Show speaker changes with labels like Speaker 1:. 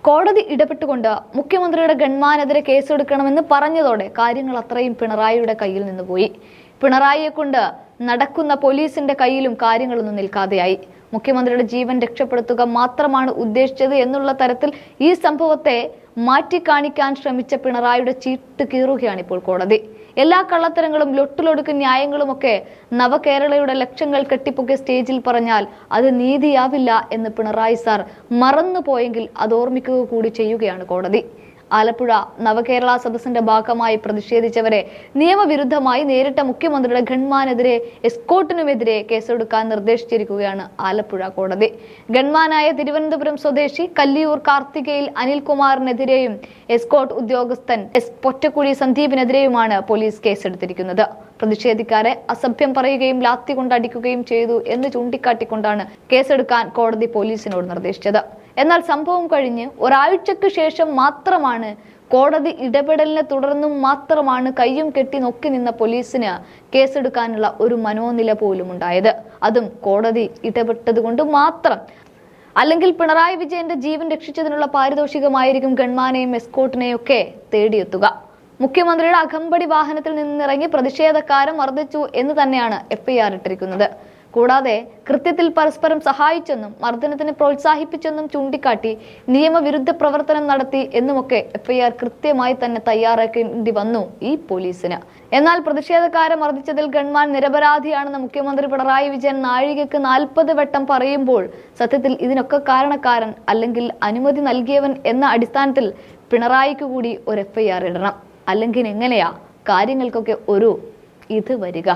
Speaker 1: കോടതി ഇടപെട്ടുകൊണ്ട് മുഖ്യമന്ത്രിയുടെ ഗൺമാനെതിരെ കേസെടുക്കണമെന്ന് പറഞ്ഞതോടെ കാര്യങ്ങൾ അത്രയും പിണറായിയുടെ കയ്യിൽ നിന്ന് പോയി. പിണറായിയെ കൊണ്ട് നടക്കുന്ന പോലീസിന്റെ കയ്യിലും കാര്യങ്ങളൊന്നും നിൽക്കാതെയായി. മുഖ്യമന്ത്രിയുടെ ജീവൻ രക്ഷപ്പെടുത്തുക മാത്രമാണ് ഉദ്ദേശിച്ചത് എന്നുള്ള തരത്തിൽ ഈ സംഭവത്തെ മാറ്റിക്കാണിക്കാൻ ശ്രമിച്ച പിണറായിയുടെ ചീട്ട് കീറുകയാണ് ഇപ്പോൾ കോടതി. എല്ലാ കള്ളത്തരങ്ങളും ലൊട്ടിലൊടുക്കും ന്യായങ്ങളുമൊക്കെ നവകേരളയുടെ ലക്ഷങ്ങൾ കെട്ടിപ്പൊക്കിയ സ്റ്റേജിൽ പറഞ്ഞാൽ അത് നീതിയാവില്ല എന്ന് പിണറായി സാർ മറന്നുപോയെങ്കിൽ അത് ഓർമ്മിക്കുക കൂടി ചെയ്യുകയാണ് കോടതി. ആലപ്പുഴ നവകേരള സദസ്സിന്റെ ഭാഗമായി പ്രതിഷേധിച്ചവരെ നിയമവിരുദ്ധമായി നേരിട്ട മുഖ്യമന്ത്രിയുടെ ഗൺമാനെതിരെ എസ്കോർട്ടിനുമെതിരെ കേസെടുക്കാൻ നിർദ്ദേശിച്ചിരിക്കുകയാണ് ആലപ്പുഴ കോടതി. ഗൺമാനായ തിരുവനന്തപുരം സ്വദേശി കല്ലിയൂർ കാർത്തികയിൽ അനിൽകുമാറിനെതിരെയും എസ്കോർട്ട് ഉദ്യോഗസ്ഥൻ പൊറ്റക്കുഴി സന്ദീപിനെതിരെയുമാണ് പോലീസ് കേസെടുത്തിരിക്കുന്നത്. പ്രതിഷേധിക്കാരെ അസഭ്യം പറയുകയും ലാത്തി കൊണ്ടടിക്കുകയും ചെയ്തു എന്ന് ചൂണ്ടിക്കാട്ടിക്കൊണ്ടാണ് കേസെടുക്കാൻ കോടതി പോലീസിനോട് നിർദ്ദേശിച്ചത്. എന്നാൽ സംഭവം കഴിഞ്ഞ് ഒരാഴ്ചക്ക് ശേഷം മാത്രമാണ് കോടതി ഇടപെടലിനെ തുടർന്നും മാത്രമാണ് കയ്യും കെട്ടി നോക്കി നിന്ന പോലീസിന് കേസെടുക്കാനുള്ള ഒരു മനോനില പോലും ഉണ്ടായത്. അതും കോടതി ഇടപെട്ടതുകൊണ്ട് മാത്രം. അല്ലെങ്കിൽ പിണറായി വിജയന്റെ ജീവൻ രക്ഷിച്ചതിനുള്ള പാരിതോഷികമായിരിക്കും ഗൺമാനെയും എസ്കോർട്ടിനെയും ഒക്കെ തേടിയെത്തുക. മുഖ്യമന്ത്രിയുടെ അകമ്പടി വാഹനത്തിൽ നിന്നിറങ്ങി പ്രതിഷേധക്കാരെ മർദ്ദിച്ചു എന്ന് തന്നെയാണ് FIR ഇട്ടിരിക്കുന്നത്. കൂടാതെ കൃത്യത്തിൽ പരസ്പരം സഹായിച്ചെന്നും മർദ്ദനത്തിന് പ്രോത്സാഹിപ്പിച്ചെന്നും ചൂണ്ടിക്കാട്ടി നിയമവിരുദ്ധ പ്രവർത്തനം നടത്തി എന്നുമൊക്കെ FIR കൃത്യമായി തന്നെ തയ്യാറാക്കേണ്ടി വന്നു ഈ പോലീസിന്. എന്നാൽ പ്രതിഷേധക്കാരെ മർദ്ദിച്ചതിൽ ഗൺമാൻ നിരപരാധിയാണെന്ന് മുഖ്യമന്ത്രി പിണറായി വിജയൻ നാഴികയ്ക്ക് 40 വട്ടം പറയുമ്പോൾ സത്യത്തിൽ ഇതിനൊക്കെ കാരണക്കാരൻ അല്ലെങ്കിൽ അനുമതി നൽകിയവൻ എന്ന അടിസ്ഥാനത്തിൽ പിണറായിക്ക് കൂടി ഒരു FIR ഇടണം. അല്ലെങ്കിൽ എങ്ങനെയാ കാര്യങ്ങൾക്കൊക്കെ ഒരു ഇത് വരിക?